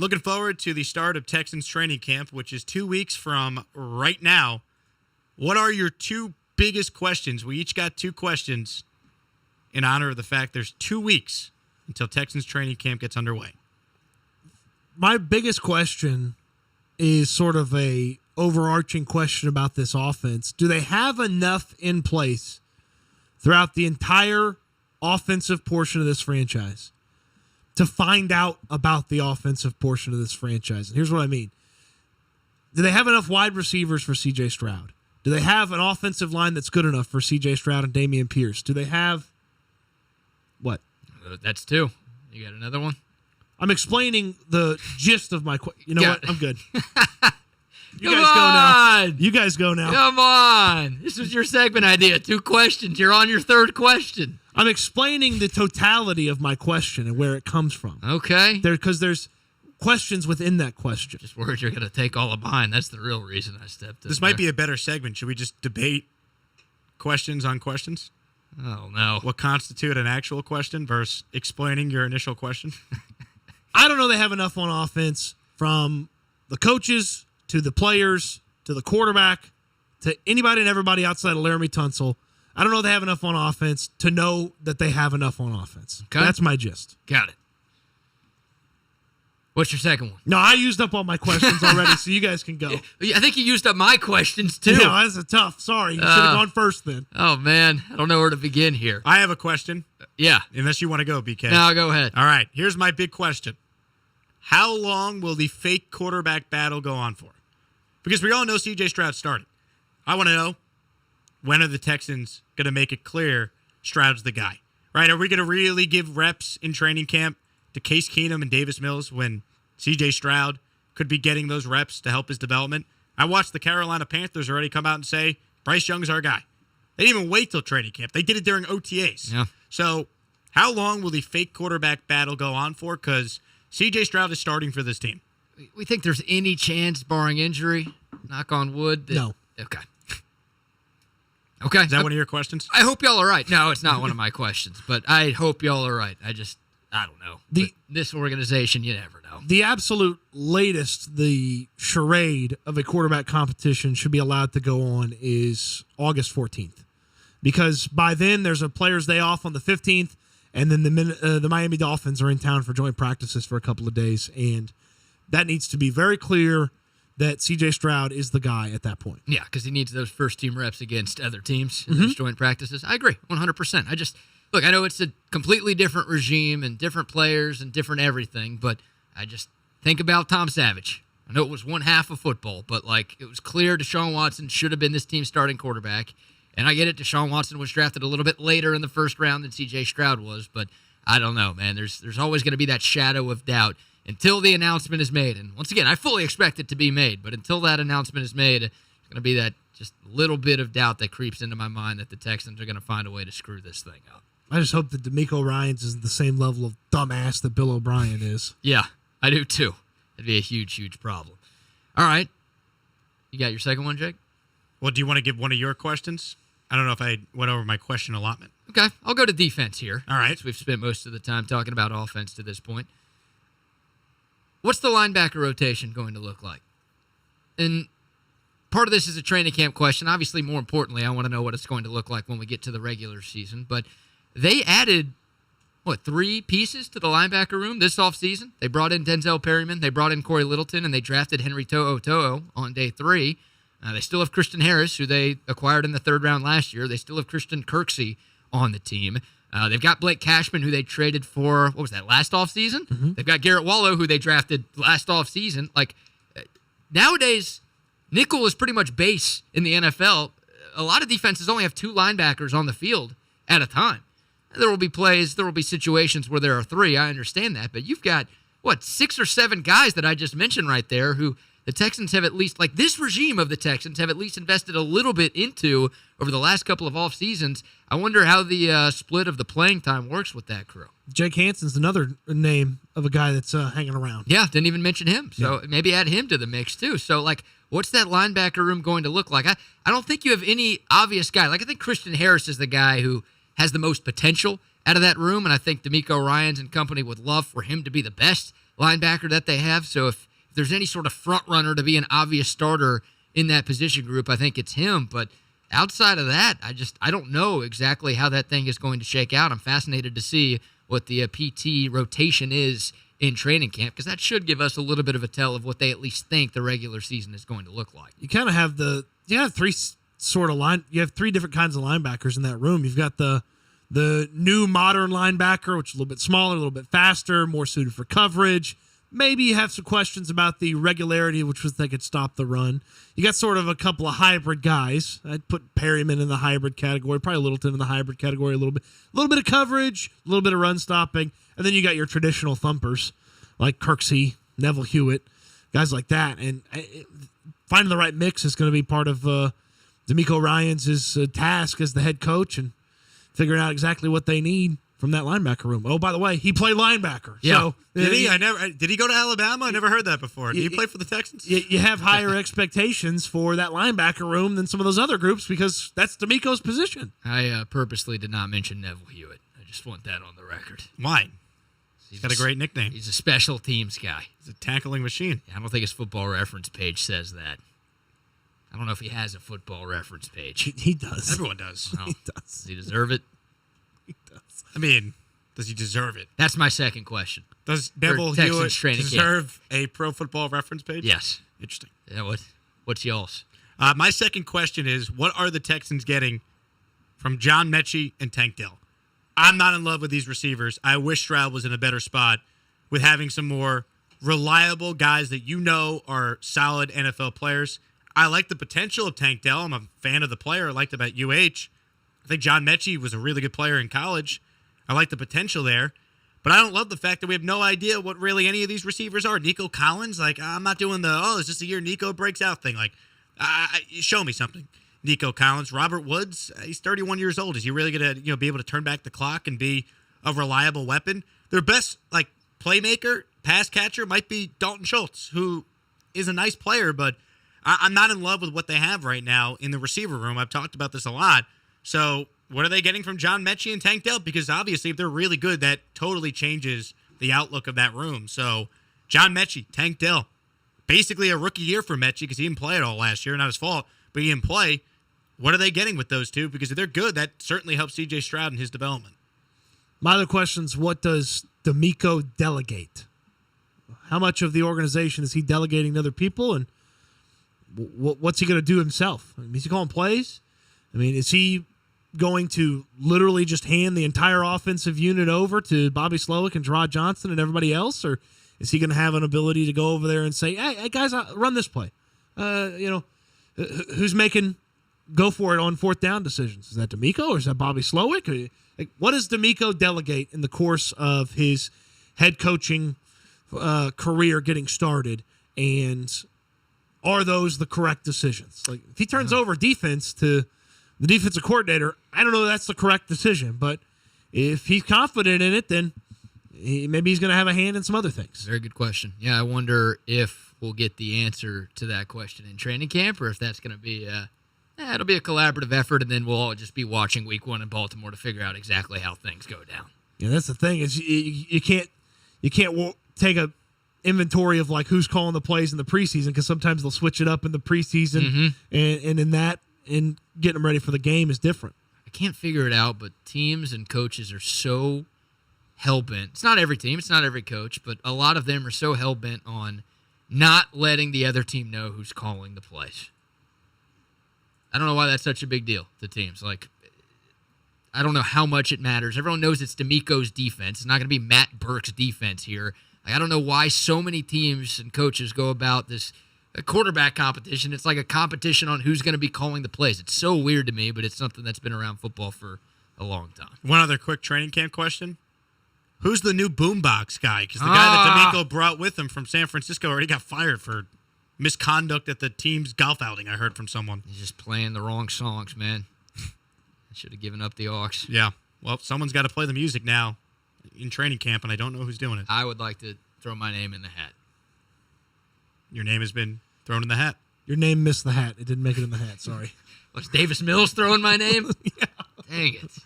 Looking forward to the start of Texans Training Camp, which is 2 weeks from right now. What are your two biggest questions? We each got 2 questions in honor of the fact there's 2 weeks until Texans Training Camp gets underway. My biggest question is sort of a overarching question about this offense. Do they have enough in place throughout the entire offensive portion of this franchise to find out about the offensive portion of this franchise? And here's what I mean. Do they have enough wide receivers for C.J. Stroud? Do they have an offensive line that's good enough for C.J. Stroud and Dameon Pierce? Do they have what? That's 2. You got another one? I'm explaining the gist of my question. You know what? I'm good. You Come guys go now. on. You guys go now. Come on. This was your segment idea. 2 questions. You're on your 3rd question. I'm explaining the totality of my question and where it comes from. Okay. Because there's questions within that question. Just worried you're going to take all of mine. That's the real reason I stepped in. This might be a better segment. Should we just debate questions on questions? Oh, no. What constitute an actual question versus explaining your initial question? I don't know they have enough on offense from the coaches to the players to the quarterback to anybody and everybody outside of Laramie Tunsil. I don't know they have enough on offense to know that they have enough on offense. Okay. That's my gist. Got it. What's your second one? No, I used up all my questions already, so you guys can go. I think you used up my questions, too. Yeah, that's a tough. Sorry. You should have gone first then. Oh, man. I don't know where to begin here. I have a question. Yeah. Unless you want to go, BK. No, go ahead. All right. Here's my big question. How long will the fake quarterback battle go on for? Because we all know C.J. Stroud started. I want to know, when are the Texans going to make it clear Stroud's the guy? Right? Are we going to really give reps in training camp to Case Keenum and Davis Mills when C.J. Stroud could be getting those reps to help his development? I watched the Carolina Panthers already come out and say, Bryce Young's our guy. They didn't even wait till training camp. They did it during OTAs. Yeah. So how long will the fake quarterback battle go on for? Because C.J. Stroud is starting for this team. We think there's any chance, barring injury, knock on wood? No. Okay. Okay. Is that one of your questions? I hope y'all are right. No, it's not one of my questions, but I hope y'all are right. I don't know. This organization, you never know. The absolute latest, the charade of a quarterback competition should be allowed to go on is August 14th. Because by then, there's a player's day off on the 15th, and then the Miami Dolphins are in town for joint practices for a couple of days, and that needs to be very clear that C.J. Stroud is the guy at that point. Yeah, because he needs those first-team reps against other teams in those joint practices. I agree, 100%. Look, I know it's a completely different regime and different players and different everything, but I just think about Tom Savage. I know it was one half of football, but it was clear Deshaun Watson should have been this team's starting quarterback. And I get it, Deshaun Watson was drafted a little bit later in the first round than C.J. Stroud was, but I don't know, man. There's always going to be that shadow of doubt until the announcement is made. And once again, I fully expect it to be made, but until that announcement is made, it's going to be that just little bit of doubt that creeps into my mind that the Texans are going to find a way to screw this thing up. I just hope that DeMeco Ryans is the same level of dumbass that Bill O'Brien is. Yeah, I do too. That'd be a huge, huge problem. All right. You got your second one, Jake? Well, do you want to give one of your questions? I don't know if I went over my question allotment. Okay, I'll go to defense here. All right. Since we've spent most of the time talking about offense to this point. What's the linebacker rotation going to look like? And part of this is a training camp question. Obviously, more importantly, I want to know what it's going to look like when we get to the regular season. But they added, 3 pieces to the linebacker room this offseason? They brought in Denzel Perryman, they brought in Corey Littleton, and they drafted Henry To'o on day 3. They still have Christian Harris, who they acquired in the 3rd round last year. They still have Christian Kirksey on the team. They've got Blake Cashman, who they traded for, last offseason? Mm-hmm. They've got Garrett Wallow, who they drafted last offseason. Nowadays, nickel is pretty much base in the NFL. A lot of defenses only have 2 linebackers on the field at a time. There will be plays, there will be situations where there are 3. I understand that. But you've got, 6 or 7 guys that I just mentioned right there who the Texans have at least, this regime of the Texans have at least invested a little bit into over the last couple of off seasons. I wonder how the split of the playing time works with that crew. Jake Hanson's another name of a guy that's hanging around. Yeah, didn't even mention him. So maybe add him to the mix too. So what's that linebacker room going to look like? I don't think you have any obvious guy. I think Christian Harris is the guy who has the most potential out of that room, and I think DeMeco Ryans and company would love for him to be the best linebacker that they have. So if there's any sort of front runner to be an obvious starter in that position group, I think it's him. But outside of that, I don't know exactly how that thing is going to shake out. I'm fascinated to see what the PT rotation is in training camp, because that should give us a little bit of a tell of what they at least think the regular season is going to look like. You kind of have three different kinds of linebackers in that room. You've got the new modern linebacker, which is a little bit smaller, a little bit faster, more suited for coverage. Maybe you have some questions about the regularity, which was they could stop the run. You got sort of a couple of hybrid guys. I'd put Perryman in the hybrid category, probably Littleton in the hybrid category a little bit of coverage, a little bit of run stopping, and then you got your traditional thumpers like Kirksey, Neville Hewitt, guys like that. And finding the right mix is going to be part of D'Amico Ryans' task as the head coach, and figuring out exactly what they need from that linebacker room. Oh, by the way, he played linebacker. Yeah. So, did he? Did he go to Alabama? I never heard that before. Did he play for the Texans? You have higher expectations for that linebacker room than some of those other groups because that's D'Amico's position. I purposely did not mention Neville Hewitt. I just want that on the record. Why? He's got a great nickname. He's a special teams guy. He's a tackling machine. I don't think his football reference page says that. I don't know if he has a football reference page. He does. Everyone does. Oh, He does. Does he deserve it? He does. I mean, does he deserve it? That's my second question. Does Neville Texans Hewitt training camp. deserve a pro football reference page? Yes. Interesting. Yeah, what's y'all's? My second question is, what are the Texans getting from John Mechie and Tank Dell? I'm not in love with these receivers. I wish Stroud was in a better spot with having some more reliable guys that you know are solid NFL players. I like the potential of Tank Dell. I'm a fan of the player. I liked him at UH. I think John Mechie was a really good player in college. I like the potential there. But I don't love the fact that we have no idea what really any of these receivers are. Nico Collins, I'm not doing is this the year Nico breaks out thing? Show me something. Nico Collins. Robert Woods, he's 31 years old. Is he really going to be able to turn back the clock and be a reliable weapon? Their best playmaker, pass catcher might be Dalton Schultz, who is a nice player, but I'm not in love with what they have right now in the receiver room. I've talked about this a lot. So what are they getting from John Mechie and Tank Dell? Because obviously if they're really good, that totally changes the outlook of that room. So John Mechie, Tank Dell, basically a rookie year for Mechie because he didn't play at all last year. Not his fault, but he didn't play. What are they getting with those two? Because if they're good, that certainly helps C.J. Stroud in his development. My other question is, what does D'Amico delegate? How much of the organization is he delegating to other people, and what's he going to do himself? Is he calling plays? Is he going to literally just hand the entire offensive unit over to Bobby Slowick and Gerard Johnson and everybody else, or is he going to have an ability to go over there and say, hey guys, run this play? Who's making go for it on fourth down decisions? Is that D'Amico or is that Bobby Slowick? What does D'Amico delegate in the course of his head coaching career getting started, and are those the correct decisions? If he turns over defense to the defensive coordinator, I don't know if that's the correct decision, but if he's confident in it, then maybe he's going to have a hand in some other things. Very good question. Yeah, I wonder if we'll get the answer to that question in training camp, or if that's going to be it'll be a collaborative effort, and then we'll all just be watching Week 1 in Baltimore to figure out exactly how things go down. Yeah, that's the thing is you can't take a inventory of who's calling the plays in the preseason, because sometimes they'll switch it up in the preseason, and in that, and getting them ready for the game is different. I can't figure it out, but teams and coaches are so hell-bent. It's not every team, it's not every coach, but a lot of them are so hell-bent on not letting the other team know who's calling the plays. I don't know why that's such a big deal to teams. I don't know how much it matters. Everyone knows it's D'Amico's defense. It's not going to be Matt Burke's defense here. I don't know why so many teams and coaches go about this quarterback competition. It's like a competition on who's going to be calling the plays. It's so weird to me, but it's something that's been around football for a long time. One other quick training camp question. Who's the new boombox guy? Because the guy that D'Amico brought with him from San Francisco already got fired for misconduct at the team's golf outing, I heard from someone. He's just playing the wrong songs, man. I should have given up the aux. Yeah. Well, someone's got to play the music now in training camp, and I don't know who's doing it. I would like to throw my name in the hat. Your name has been thrown in the hat. Your name missed the hat. It didn't make it in the hat. Sorry. Was Davis Mills throwing my name? Yeah. Dang it.